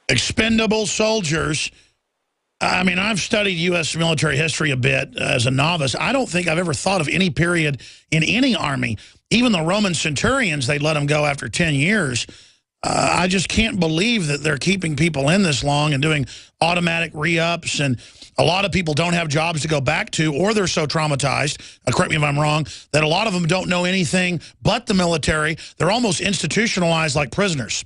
Expendable soldiers. I mean, I've studied U.S. military history a bit as a novice. I don't think I've ever thought of any period in any army, even the Roman centurions, they let them go after 10 years. I just can't believe that they're keeping people in this long and doing automatic re-ups. And a lot of people don't have jobs to go back to, or they're so traumatized, correct me if I'm wrong, that a lot of them don't know anything but the military. They're almost institutionalized like prisoners.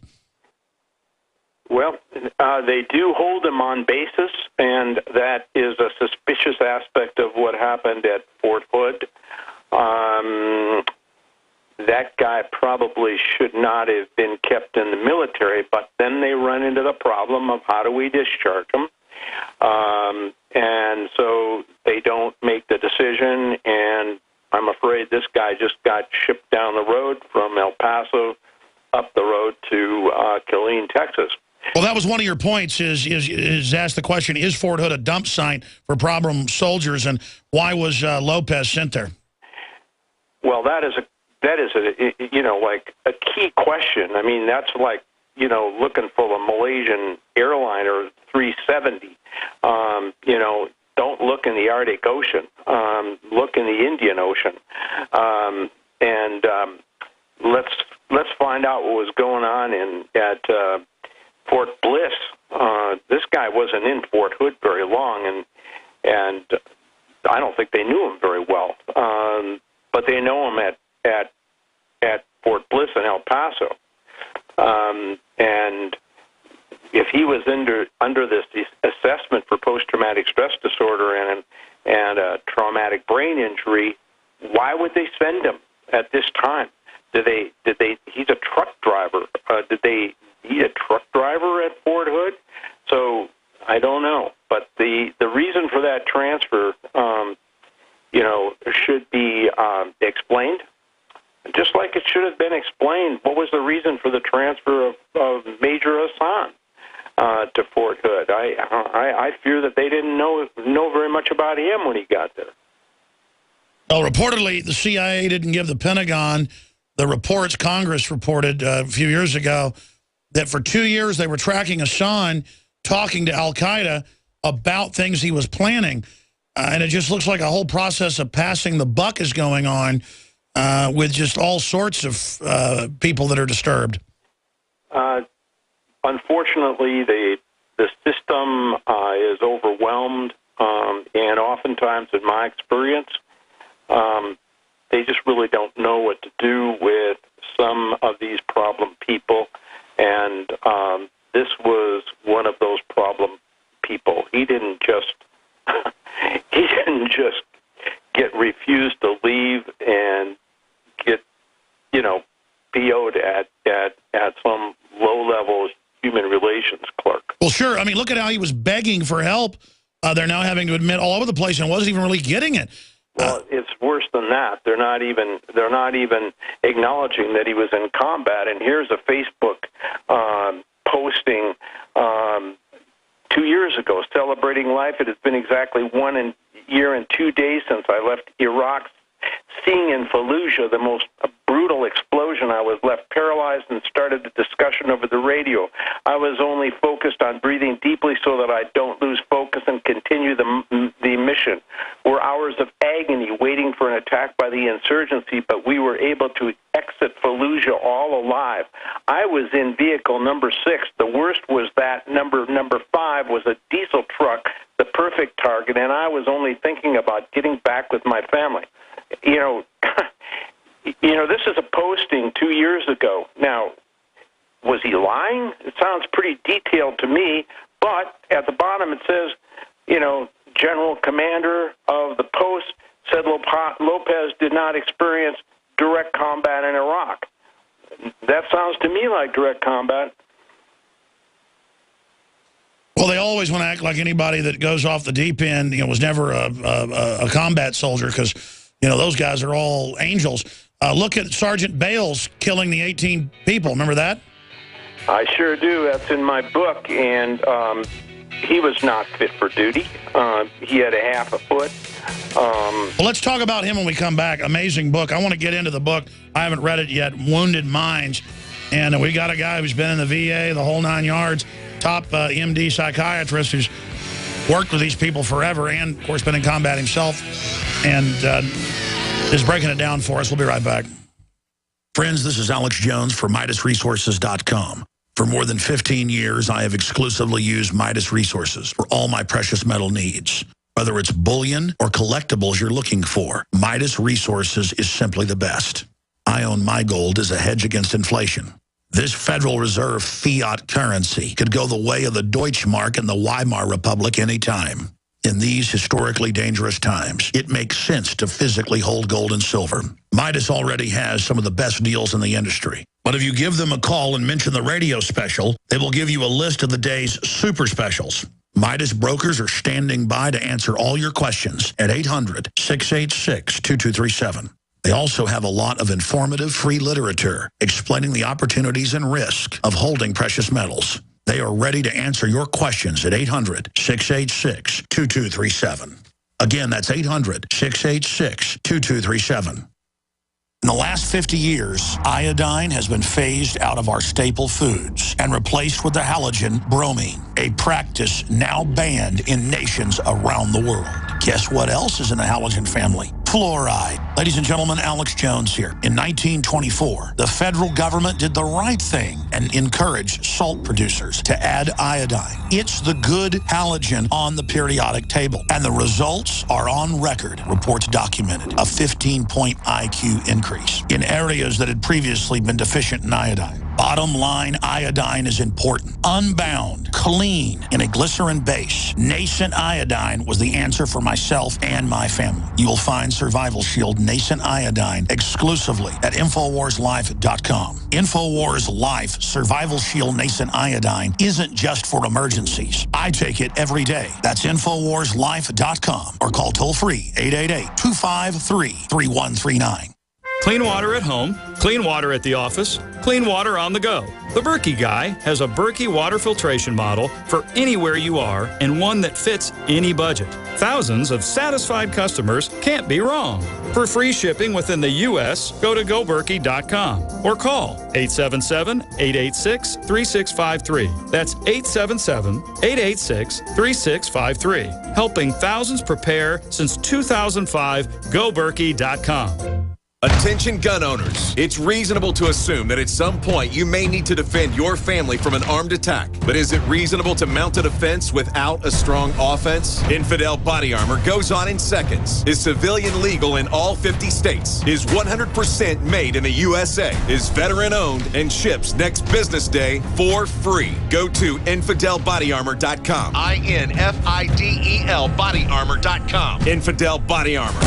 Well, they do hold them on basis, and that is a suspicious aspect of what happened at Fort Hood. That guy probably should not have been kept in the military, but then they run into the problem of how do we discharge him? And so they don't make the decision, and I'm afraid this guy just got shipped down the road from El Paso up the road to Killeen, Texas. Well, that was one of your points, is ask the question, is Fort Hood a dump site for problem soldiers, and why was Lopez sent there? Well, that is like a key question. I mean, that's like, looking for a Malaysian airliner 370. Don't look in the Arctic Ocean. Look in the Indian Ocean. Let's find out what was going on at Fort Bliss. This guy wasn't in Fort Hood very long, and I don't think they knew him very well. But they know him at Fort Bliss in El Paso. And if he was under this assessment for post-traumatic stress disorder and a traumatic brain injury, why would they send him at this time? He's a truck driver. Did they need a truck driver at Fort Hood? So I don't know. But the reason for that transfer, should be explained. Just like it should have been explained, what was the reason for the transfer of Major Hassan to Fort Hood? I fear that they didn't know very much about him when he got there. Well, reportedly, the CIA didn't give the Pentagon the reports Congress reported a few years ago that for 2 years they were tracking Hassan talking to al-Qaeda about things he was planning. And it just looks like a whole process of passing the buck is going on with just all sorts of people that are disturbed. Unfortunately, the system is overwhelmed, and oftentimes, in my experience, they just really don't know what to do with some of these problem people. And this was one of those problem people. He didn't just get refused to leave and get PO'd at some low-level human relations clerk. Well, sure. I mean, look at how he was begging for help. They're now having to admit all over the place and wasn't even really getting it. Well, it's worse than that. They're not even acknowledging that he was in combat. And here's a Facebook posting 2 years ago, celebrating life. It has been exactly 1 year and 2 days since I left Iraq. Seeing in Fallujah the most brutal explosion, I was left paralyzed and started the discussion over the radio. I was only focused on breathing deeply so that I don't lose focus and continue the mission. Were hours of agony waiting for an attack by the insurgency, but we were able to exit Fallujah all alive. I was in vehicle number 6. The worst was that number 5 was a diesel truck, the perfect target, and I was only thinking about getting back with my family. This is a posting 2 years ago. Now, was he lying? It sounds pretty detailed to me, but at the bottom it says, General Commander of the post said Lopez did not experience direct combat in Iraq. That sounds to me like direct combat. Well, they always want to act like anybody that goes off the deep end, was never a combat soldier, because those guys are all angels. Look at Sergeant Bales killing the 18 people. Remember that? I sure do. That's in my book. And he was not fit for duty. He had a half a foot. Well, let's talk about him when we come back. Amazing book. I want to get into the book. I haven't read it yet, Wounded Minds. And we got a guy who's been in the VA, the whole 9 yards. top MD psychiatrist who's worked with these people forever and, of course, been in combat himself, and is breaking it down for us. We'll be right back. Friends, this is Alex Jones for MidasResources.com. For more than 15 years, I have exclusively used Midas Resources for all my precious metal needs. Whether it's bullion or collectibles you're looking for, Midas Resources is simply the best. I own my gold as a hedge against inflation. This Federal Reserve fiat currency could go the way of the Deutschmark and the Weimar Republic anytime. In these historically dangerous times, it makes sense to physically hold gold and silver. Midas already has some of the best deals in the industry. But if you give them a call and mention the radio special, they will give you a list of the day's super specials. Midas brokers are standing by to answer all your questions at 800-686-2237. They also have a lot of informative free literature explaining the opportunities and risk of holding precious metals. They are ready to answer your questions at 800-686-2237. Again, that's 800-686-2237. In the last 50 years, iodine has been phased out of our staple foods and replaced with the halogen bromine, a practice now banned in nations around the world. Guess what else is in the halogen family? Fluoride. Ladies and gentlemen, Alex Jones here. In 1924, the federal government did the right thing and encouraged salt producers to add iodine. It's the good halogen on the periodic table, and the results are on record. Reports documented a 15-point IQ increase in areas that had previously been deficient in iodine. Bottom line, iodine is important. Unbound, clean, in a glycerin base. Nascent iodine was the answer for myself and my family. You will find Survival Shield Nascent Iodine exclusively at InfoWarsLife.com. InfoWars Life Survival Shield Nascent Iodine isn't just for emergencies. I take it every day. That's InfoWarsLife.com or call toll-free 888-253-3139. Clean water at home, clean water at the office, clean water on the go. The Berkey Guy has a Berkey water filtration model for anywhere you are and one that fits any budget. Thousands of satisfied customers can't be wrong. For free shipping within the U.S., go to goberkey.com or call 877-886-3653. That's 877-886-3653. Helping thousands prepare since 2005, goberkey.com. Attention gun owners. It's reasonable to assume that at some point you may need to defend your family from an armed attack. But is it reasonable to mount a defense without a strong offense? Infidel Body Armor goes on in seconds. Is civilian legal in all 50 states. Is 100% made in the USA. Is veteran owned and ships next business day for free. Go to InfidelBodyArmor.com. INFIDEL BodyArmor.com. Infidel Body Armor.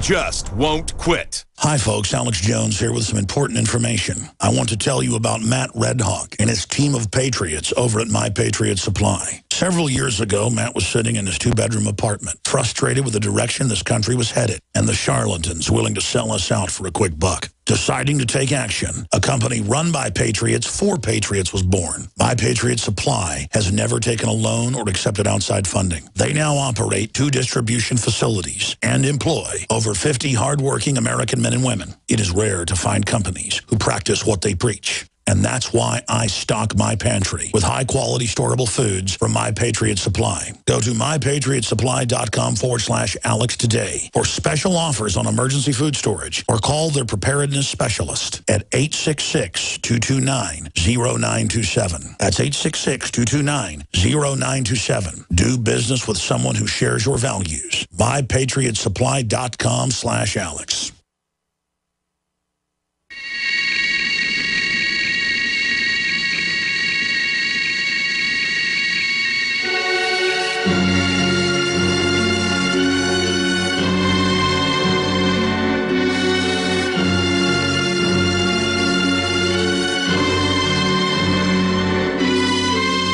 Just won't quit. Hi, folks. Alex Jones here with some important information. I want to tell you about Matt Redhawk and his team of patriots over at My Patriot Supply. Several years ago, Matt was sitting in his two-bedroom apartment, frustrated with the direction this country was headed and the charlatans willing to sell us out for a quick buck. Deciding to take action, a company run by patriots for patriots was born. My Patriot Supply has never taken a loan or accepted outside funding. They now operate 2 distribution facilities and employ over 50 hardworking American men and women. It is rare to find companies who practice what they preach. And that's why I stock my pantry with high-quality storable foods from My Patriot Supply. Go to mypatriotsupply.com/Alex today for special offers on emergency food storage or call their preparedness specialist at 866-229-0927. That's 866-229-0927. Do business with someone who shares your values. mypatriotsupply.com/Alex.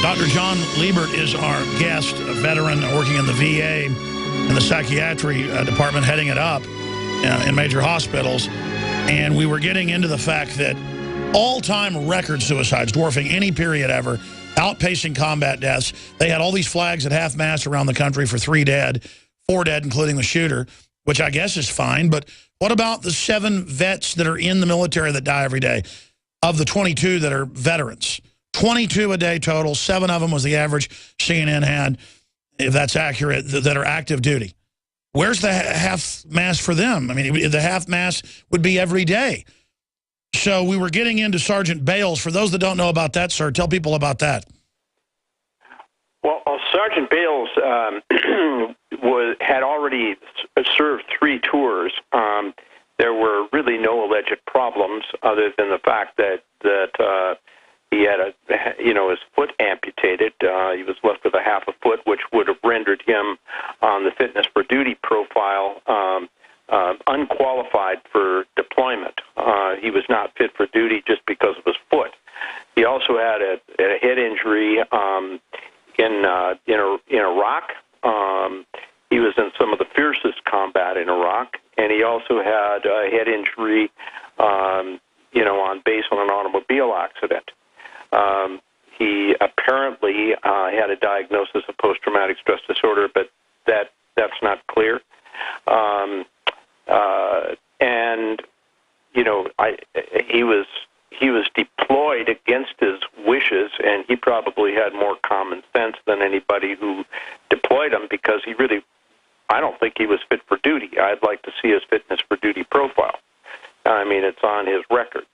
Dr. John Liebert is our guest, a veteran working in the VA in the psychiatry department, heading it up in major hospitals. And we were getting into the fact that all-time record suicides, dwarfing any period ever, outpacing combat deaths. They had all these flags at half-mast around the country for 3 dead, 4 dead, including the shooter, which I guess is fine. But what about the 7 vets that are in the military that die every day? Of the 22 that are veterans, 22 a day total. 7 of them was the average CNN had, if that's accurate, that are active duty. Where's the half mast for them? I mean, the half mast would be every day. So we were getting into Sergeant Bales. For those that don't know about that, sir, tell people about that. Well, Sergeant Bales had already served 3 tours. There were really no alleged problems other than the fact that he had his foot amputated. He was left with a half a foot, which would have rendered him on the fitness for duty profile unqualified for deployment. He was not fit for duty just because of his foot. He also had a head injury in Iraq. He was in some of the fiercest combat in Iraq, and he also had a head injury, on base on an automobile accident. He apparently had a diagnosis of post-traumatic stress disorder, but that's not clear. He was deployed against his wishes, and he probably had more common sense than anybody who deployed him, because I don't think he was fit for duty. I'd like to see his fitness for duty profile. I mean, it's on his record.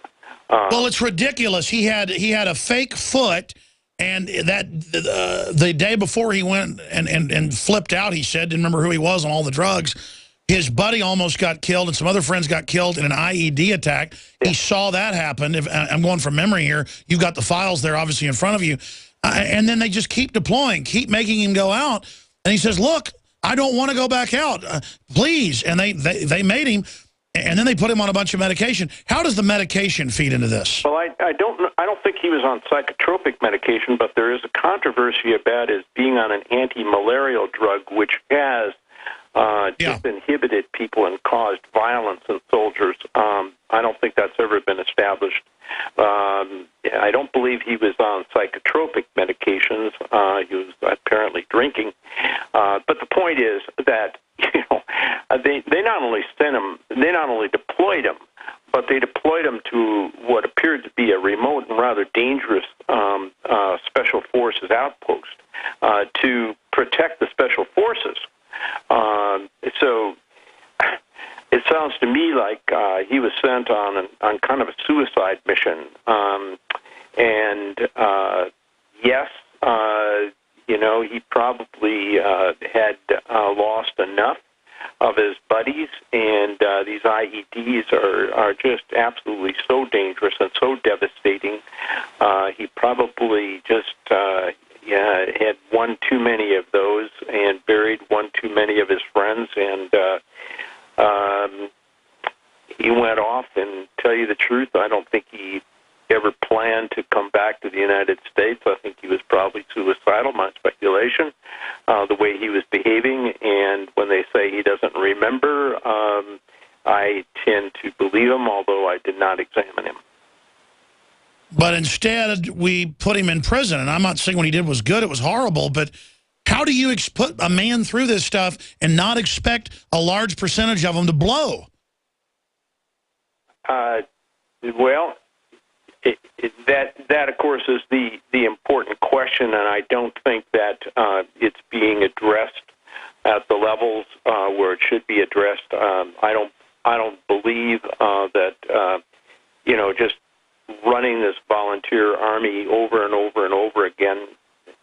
Well, it's ridiculous. He had a fake foot, and the day before he went and flipped out, he said, didn't remember who he was on all the drugs. His buddy almost got killed, and some other friends got killed in an IED attack. Yeah. He saw that happen. I'm going from memory here. You've got the files there, obviously, in front of you. And then they just keep deploying, keep making him go out. And he says, look, I don't want to go back out. Please. And they made him, and then they put him on a bunch of medication. How does the medication feed into this? Well, I don't think he was on psychotropic medication, but there is a controversy about his being on an anti-malarial drug, which has just inhibited people and caused violence in soldiers. I don't think that's ever been established. I don't believe he was on psychotropic medications. He was apparently drinking. But the point is that they not only deployed him, but they deployed him to what appeared to be a remote and rather dangerous special forces outpost to protect the special forces. So it sounds to me like he was sent on kind of a suicide mission. Yes, he probably had lost enough of his buddies, and these IEDs are just absolutely so dangerous and so devastating. He probably just had one too many of those and buried one too many of his friends, and he went off. And tell you the truth, I don't think he ever planned to come back to the United States. I think he was probably suicidal, my speculation, the way he was behaving. And when they say he doesn't remember, I tend to believe him, although I did not examine him. But instead, we put him in prison. And I'm not saying what he did was good. It was horrible. But how do you put a man through this stuff and not expect a large percentage of them to blow? Well, that of course is the important question, and I don't think that it's being addressed at the levels where it should be addressed. I don't believe that just running this volunteer army over and over and over again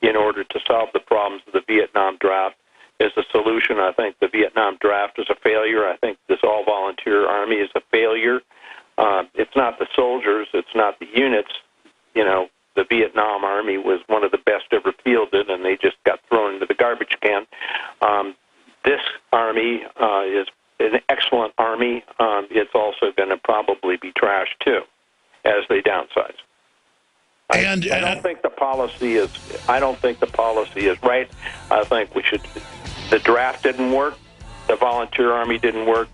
in order to solve the problems of the Vietnam draft is a solution. I think the Vietnam draft is a failure. I think this all-volunteer army is a failure. It's not the soldiers. It's not the units. The Vietnam Army was one of the best ever fielded, and they just got thrown into the garbage can. This army is an excellent army. It's also going to probably be trashed, too, as they downsize. I don't think the policy is. I don't think the policy is right. I think we should. The draft didn't work. The volunteer army didn't work.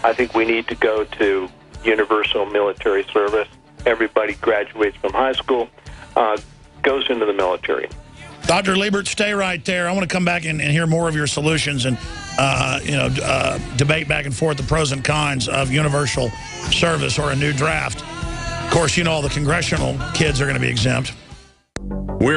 I think we need to go to universal military service. Everybody graduates from high school, goes into the military. Dr. Liebert, stay right there. I want to come back and hear more of your solutions and debate back and forth the pros and cons of universal service or a new draft. Of course, all the congressional kids are going to be exempt. We're